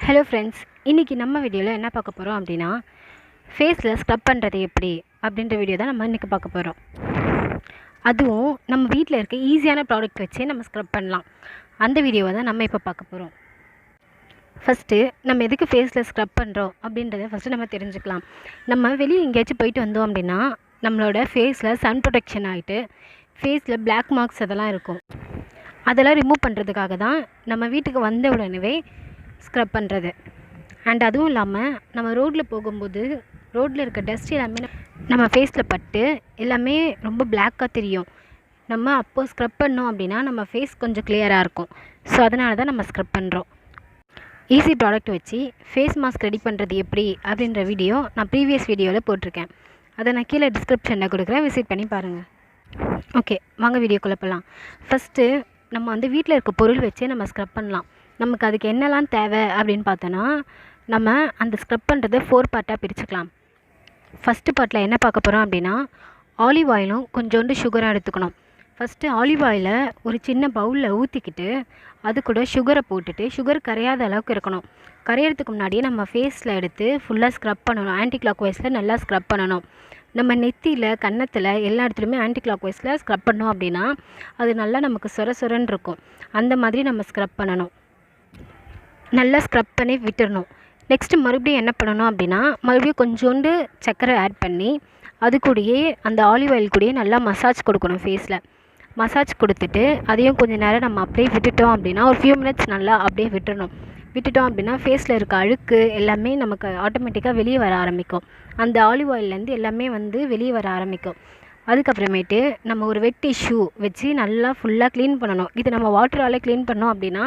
Hello friends, இன்றைக்கி நம்ம வீடியோவில் என்ன பார்க்க போகிறோம் அப்படின்னா, ஃபேஸில் ஸ்க்ரப் பண்ணுறது எப்படி அப்படின்ற வீடியோ தான் நம்ம இன்றைக்கி பார்க்க போகிறோம். அதுவும் நம்ம வீட்டில் இருக்க ஈஸியான ப்ராடக்ட் வச்சே நம்ம ஸ்க்ரப் பண்ணலாம். அந்த வீடியோவை தான் நம்ம இப்போ பார்க்க போகிறோம். ஃபஸ்ட்டு நம்ம எதுக்கு ஃபேஸில் ஸ்க்ரப் பண்ணுறோம் அப்படின்றத ஃபஸ்ட்டு நம்ம தெரிஞ்சுக்கலாம். நம்ம வெளியே எங்கேயாச்சும் போயிட்டு வந்தோம் அப்படின்னா நம்மளோட ஃபேஸில் சன் ப்ரொடெக்ஷன் ஆகிட்டு ஃபேஸில் பிளாக் மார்க்ஸ் அதெல்லாம் இருக்கும். அதெல்லாம் ரிமூவ் பண்ணுறதுக்காக தான் நம்ம வீட்டுக்கு வந்த உடனே ஸ்க்ரப் பண்ணுறது. அண்ட் அதுவும் இல்லாமல் நம்ம ரோட்டில் போகும்போது ரோட்டில் இருக்க டஸ்ட் எல்லாமே நம்ம ஃபேஸில் பட்டு எல்லாமே ரொம்ப பிளாக்காக தெரியும். நம்ம அப்போது ஸ்க்ரப் பண்ணோம் அப்படின்னா நம்ம ஃபேஸ் கொஞ்சம் கிளியராக இருக்கும். ஸோ அதனால தான் நம்ம ஸ்க்ரப் பண்ணுறோம். ஈஸி ப்ராடக்ட் வச்சு ஃபேஸ் மாஸ்க் ரெடி பண்ணுறது எப்படி அப்படின்ற வீடியோ நான் ப்ரீவியஸ் வீடியோவில் போட்டிருக்கேன். அதை நான் கீழே டிஸ்கிரிப்ஷனில் கொடுக்குறேன், விசிட் பண்ணி பாருங்கள். ஓகே, வாங்க வீடியோக்குள்ளே போகலாம். ஃபஸ்ட்டு நம்ம வீட்டில் இருக்க பொருள் வச்சே நம்ம ஸ்க்ரப் பண்ணலாம். நமக்கு அதுக்கு என்னெல்லாம் தேவை அப்படின்னு பார்த்தோன்னா, நம்ம அந்த ஸ்க்ரப் பண்ணுறதை 4 பார்ட்டாக பிரிச்சுக்கலாம். ஃபஸ்ட்டு பார்ட்டில் என்ன பார்க்க போகிறோம் அப்படின்னா, ஆலிவ் ஆயிலும் கொஞ்சோண்டு சுகராக எடுத்துக்கணும். ஃபஸ்ட்டு ஆலிவ் ஆயிலை ஒரு சின்ன பவுலில் ஊற்றிக்கிட்டு அது கூட சுகரை போட்டுட்டு சுகர் கரையாத அளவுக்கு இருக்கணும். கரையிறதுக்கு முன்னாடியே நம்ம ஃபேஸில் எடுத்து ஃபுல்லாக ஸ்க்ரப் பண்ணணும். ஆன்டி கிளாக் வைஸில் நல்லா ஸ்க்ரப் பண்ணணும். நம்ம நெத்தியில், கன்னத்தில் எல்லா இடத்துலையுமே ஆன்டி கிளாக் வைஸில் ஸ்க்ரப் பண்ணோம் அப்படின்னா அது நல்லா நமக்கு சொரன்னு இருக்கும். அந்த மாதிரி நம்ம ஸ்க்ரப் பண்ணணும். நல்லா ஸ்க்ரப் பண்ணி விட்டுடணும். நெக்ஸ்ட்டு மறுபடியும் என்ன பண்ணணும் அப்படின்னா, மறுபடியும் கொஞ்சோண்டு சர்க்கரை ஆட் பண்ணி அது கூடயே அந்த ஆலிவ் ஆயில் கூடயே நல்லா மசாஜ் கொடுக்கணும். ஃபேஸில் மசாஜ் கொடுத்துட்டு அதையும் கொஞ்சம் நேரம் நம்ம அப்படியே விட்டுட்டோம் அப்படின்னா, ஒரு ஃபியூ மினிட்ஸ் நல்லா அப்படியே விட்டுட்டோம் அப்படின்னா ஃபேஸில் இருக்க அழுக்கு எல்லாமே நமக்கு ஆட்டோமேட்டிக்காக வெளியே வர ஆரம்பிக்கும். அந்த ஆலிவ் ஆயிலேருந்து எல்லாமே வெளியே வர ஆரம்பிக்கும். அதுக்கப்புறமேட்டு நம்ம ஒரு வெட் டிஷ்யூ வச்சு நல்லா ஃபுல்லாக க்ளீன் பண்ணணும். இது நம்ம வாட்டரால் க்ளீன் பண்ணோம் அப்படின்னா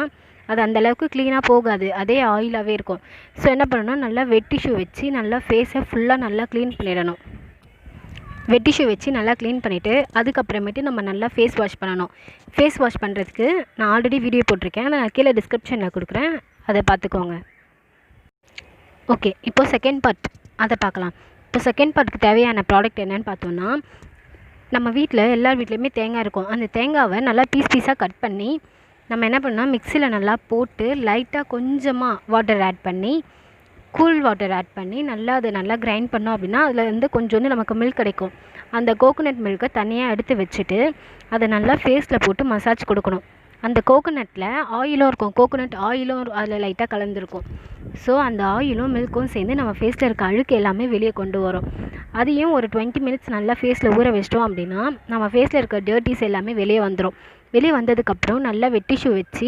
அது அந்தளவுக்கு க்ளீனாக போகாது, அதே ஆயிலாகவே இருக்கும். ஸோ என்ன பண்ணணும்னா, நல்லா வெட் டிஷ்யூ வச்சு நல்லா ஃபேஸை ஃபுல்லாக நல்லா க்ளீன் பண்ணிடணும். வெட் டிஷ்யூ வச்சு நல்லா க்ளீன் பண்ணிவிட்டு அதுக்கப்புறமேட்டு நம்ம நல்லா ஃபேஸ் வாஷ் பண்ணணும். ஃபேஸ் வாஷ் பண்ணுறதுக்கு நான் ஆல்ரெடி வீடியோ போட்டிருக்கேன், நான் கீழே டிஸ்கிரிப்ஷனில் கொடுக்குறேன், அதை பார்த்துக்கோங்க. ஓகே, இப்போது செகண்ட் பார்ட் அதை பார்க்கலாம். இப்போ செகண்ட் பார்ட்டுக்கு தேவையான ப்ராடக்ட் என்னென்னு பார்த்தோன்னா, நம்ம வீட்டில் எல்லார் வீட்லேயுமே தேங்காய் இருக்கும். அந்த தேங்காவை நல்லா பீஸாக கட் பண்ணி நம்ம என்ன பண்ணால் மிக்சியில் நல்லா போட்டு லைட்டாக கொஞ்சமாக வாட்டர் ஆட் பண்ணி, கூல் வாட்டர் ஆட் பண்ணி அதை நல்லா கிரைண்ட் பண்ணோம் அப்படின்னா அதில் கொஞ்சோண்டு நமக்கு மில்க் கிடைக்கும். அந்த கோகோனட் மில்க்கை தனியாக எடுத்து வச்சுட்டு அதை நல்லா ஃபேஸில் போட்டு மசாஜ் கொடுக்கணும். அந்த கோகோனட்டில் ஆயிலும் இருக்கும், கோகோனட் ஆயிலும் அதில் லைட்டாக கலந்துருக்கும். ஸோ அந்த ஆயிலும் மில்க்கும் சேர்ந்து நம்ம ஃபேஸில் இருக்க அழுக்கு எல்லாமே வெளியே கொண்டு வரும். அதையும் ஒரு 20 மினிட்ஸ் நல்லா ஃபேஸில் ஊற வச்சிட்டோம் அப்படின்னா நம்ம ஃபேஸில் இருக்க டர்ட்டிஸ் எல்லாமே வெளியே வந்துடும். வெளியே வந்ததுக்கப்புறம் நல்லா வெட் டிஷ்யூ வச்சு,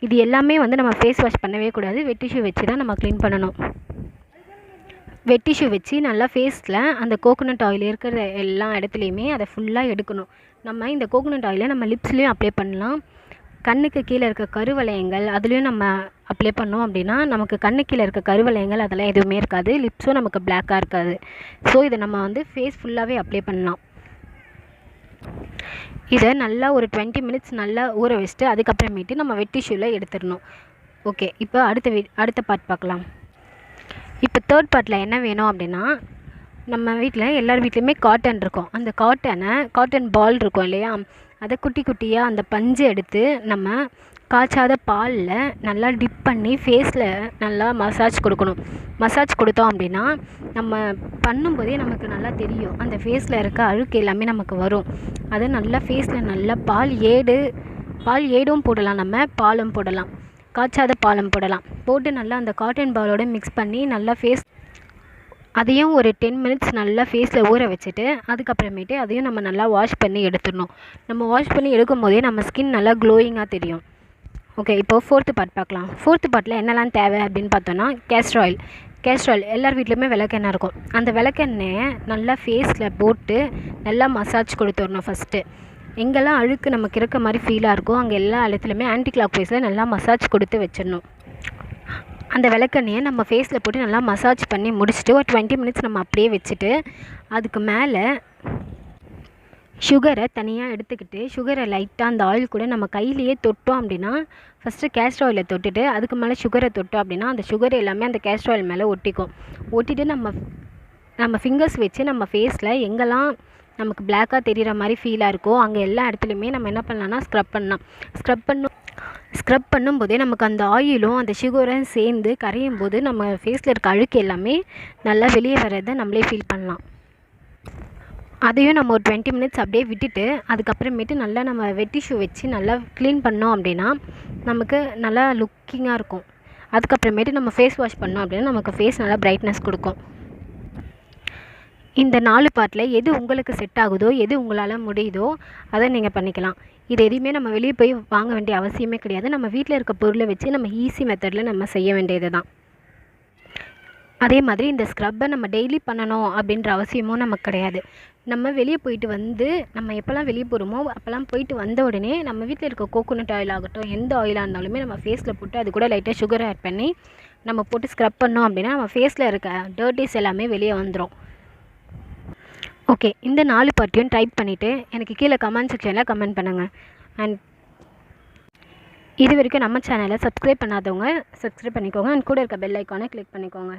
இது எல்லாமே நம்ம ஃபேஸ் வாஷ் பண்ணவே கூடாது, வெட் டிஷ்யூ வச்சு தான் நம்ம க்ளீன் பண்ணணும். வெட் டிஷ்யூ வச்சு நல்லா ஃபேஸில் அந்த கோகோனட் ஆயில் இருக்கிற எல்லா இடத்துலையுமே அதை ஃபுல்லாக எடுக்கணும். நம்ம இந்த கோகோனட் ஆயிலை நம்ம லிப்ஸ்லேயும் அப்ளை பண்ணலாம். கண்ணுக்கு கீழே இருக்க கருவளையங்கள் அதுலேயும் நம்ம அப்ளை பண்ணோம் அப்படின்னா நமக்கு கண்ணு கீழே இருக்க கருவளையங்கள் அதெல்லாம் எதுவுமே இருக்காது, லிப்ஸும் நமக்கு பிளாக்காக இருக்காது. ஸோ இதை நம்ம ஃபேஸ் ஃபுல்லாகவே அப்ளை பண்ணலாம். இதை நல்லா ஒரு 20 மினிட்ஸ் நல்லா ஊற வச்சுட்டு அதுக்கப்புறமேட்டு நம்ம வெட் டிஷ்யூவில் எடுத்துடணும். ஓகே, இப்போ அடுத்த பார்ட் பார்க்கலாம். இப்போ தேர்ட் பார்ட்டில் என்ன வேணும் அப்படின்னா, நம்ம வீட்டில் எல்லார் வீட்லேயுமே காட்டன் இருக்கும். அந்த காட்டன் பால் இருக்கும் இல்லையா, அதை குட்டி குட்டியாக அந்த பஞ்சு எடுத்து நம்ம காய்ச்சாத பாலில் நல்லா டிப் பண்ணி ஃபேஸில் நல்லா மசாஜ் கொடுக்கணும். மசாஜ் கொடுத்தோம் அப்படின்னா நம்ம பண்ணும்போதே நமக்கு நல்லா தெரியும், அந்த ஃபேஸில் இருக்க அழுக்கு எல்லாமே நமக்கு வரும். அதை நல்லா ஃபேஸில் நல்லா பால் ஏடும் போடலாம், நம்ம பாலும் போடலாம், காய்ச்சாத பாலும் போடலாம். போட்டு நல்லா அந்த காட்டன் பாலோடு மிக்ஸ் பண்ணி நல்லா அதையும் ஒரு 10 மினிட்ஸ் நல்லா ஃபேஸில் ஊற வச்சுட்டு அதுக்கப்புறமேட்டு அதையும் நம்ம நல்லா வாஷ் பண்ணி எடுத்துடணும். நம்ம வாஷ் பண்ணி எடுக்கும் போதே நம்ம ஸ்கின் நல்லா க்ளோயிங்காக தெரியும். ஓகே, இப்போ ஃபோர்த்து பார்ட் பார்க்கலாம். ஃபோர்த்து பார்ட்டில் என்னெல்லாம் தேவை அப்படின்னு பார்த்தோன்னா, கேஸ்டர் ஆயில் எல்லார் வீட்லேயுமே விளக்கெண்ணெய் இருக்கும். அந்த விளக்கெண்ணெயை நல்லா ஃபேஸில் போட்டு நல்லா மசாஜ் கொடுத்துடணும். ஃபஸ்ட்டு எங்கெல்லாம் அழுக்கு நமக்கு இருக்க மாதிரி ஃபீலாக இருக்கும் அங்கே எல்லா இடத்துலையுமே ஆன்டி கிளாக் வைஸில் நல்லா மசாஜ் கொடுத்து வச்சிடணும். அந்த விளக்கெண்ணெயை நம்ம ஃபேஸில் போட்டு நல்லா மசாஜ் பண்ணி முடிச்சுட்டு ஒரு 20 மினிட்ஸ் நம்ம அப்படியே வச்சுட்டு அதுக்கு மேலே சுகரை தனியாக எடுத்துக்கிட்டு சுகரை லைட்டாக அந்த ஆயில் கூட நம்ம கையிலேயே தொட்டோம் அப்படின்னா, ஃபஸ்ட்டு கேஸ்டர் ஆயிலை தொட்டுட்டு அதுக்கு மேலே சுகரை தொட்டோம் அப்படின்னா அந்த சுகர் எல்லாமே அந்த கேஸ்டர் ஆயில் மேலே ஒட்டிட்டு நம்ம ஃபிங்கர்ஸ் வச்சு நம்ம ஃபேஸில் எங்கெல்லாம் நமக்கு பிளாக்காக தெரிகிற மாதிரி ஃபீலாக இருக்கோ அங்கே எல்லா இடத்துலையுமே நம்ம என்ன பண்ணலாம்னா ஸ்க்ரப் பண்ணலாம். ஸ்க்ரப் பண்ணும்போதே நமக்கு அந்த ஆயிலும் அந்த சுகரும் சேர்ந்து கரையும் போது நம்ம ஃபேஸில் இருக்க அழுக்கு எல்லாமே நல்லா வெளியே வர்றதை நம்மளே ஃபீல் பண்ணலாம். அதையும் நம்ம ஒரு 20 மினிட்ஸ் அப்படியே விட்டுட்டு அதுக்கப்புறமேட்டு நல்லா நம்ம வெட் டிஷ்யூ வச்சு நல்லா க்ளீன் பண்ணோம் அப்படின்னா நமக்கு நல்லா லுக்கிங்காக இருக்கும். அதுக்கப்புறமேட்டு நம்ம ஃபேஸ் வாஷ் பண்ணோம் அப்படின்னா நமக்கு ஃபேஸ் நல்லா பிரைட்னஸ் கொடுக்கும். இந்த 4 பார்ட்டில் எது உங்களுக்கு செட் ஆகுதோ, எது உங்களால் முடியுதோ அதை நீங்கள் பண்ணிக்கலாம். இது எதையுமே நம்ம வெளியே போய் வாங்க வேண்டிய அவசியமே கிடையாது. நம்ம வீட்டில் இருக்க பொருளை வச்சு நம்ம ஈஸி மெத்தடில் நம்ம செய்ய வேண்டியது தான். அதே மாதிரி இந்த ஸ்க்ரப்பை நம்ம டெய்லி பண்ணணும் அப்படின்ற அவசியமும் நமக்கு கிடையாது. நம்ம வெளியே போயிட்டு வந்து நம்ம எப்போல்லாம் வெளியே போகிறோமோ அப்போல்லாம் போயிட்டு வந்த உடனே நம்ம வீட்டில் இருக்க கோகோனட் ஆயில் ஆகட்டும், எந்த ஆயிலாக இருந்தாலுமே நம்ம ஃபேஸில் போட்டு அது கூட லைட்டாக சுகர் ஆட் பண்ணி நம்ம போட்டு ஸ்க்ரப் பண்ணோம் அப்படின்னா நம்ம ஃபேஸில் இருக்க டர்ட்டிஸ் எல்லாமே வெளியே வந்துடும். ஓகே, இந்த 4 பார்ட்டியும் ட்ரை பண்ணிவிட்டு எனக்கு கீழே கமெண்ட் செக்ஷனில் கமெண்ட் பண்ணுங்கள். அண்ட் இது வரைக்கும் நம்ம சேனலை சப்ஸ்கிரைப் பண்ணாதவங்க சப்ஸ்கிரைப் பண்ணிக்கோங்க. அண்ட் கூட இருக்க பெல் ஐக்கானை கிளிக் பண்ணிக்கோங்க.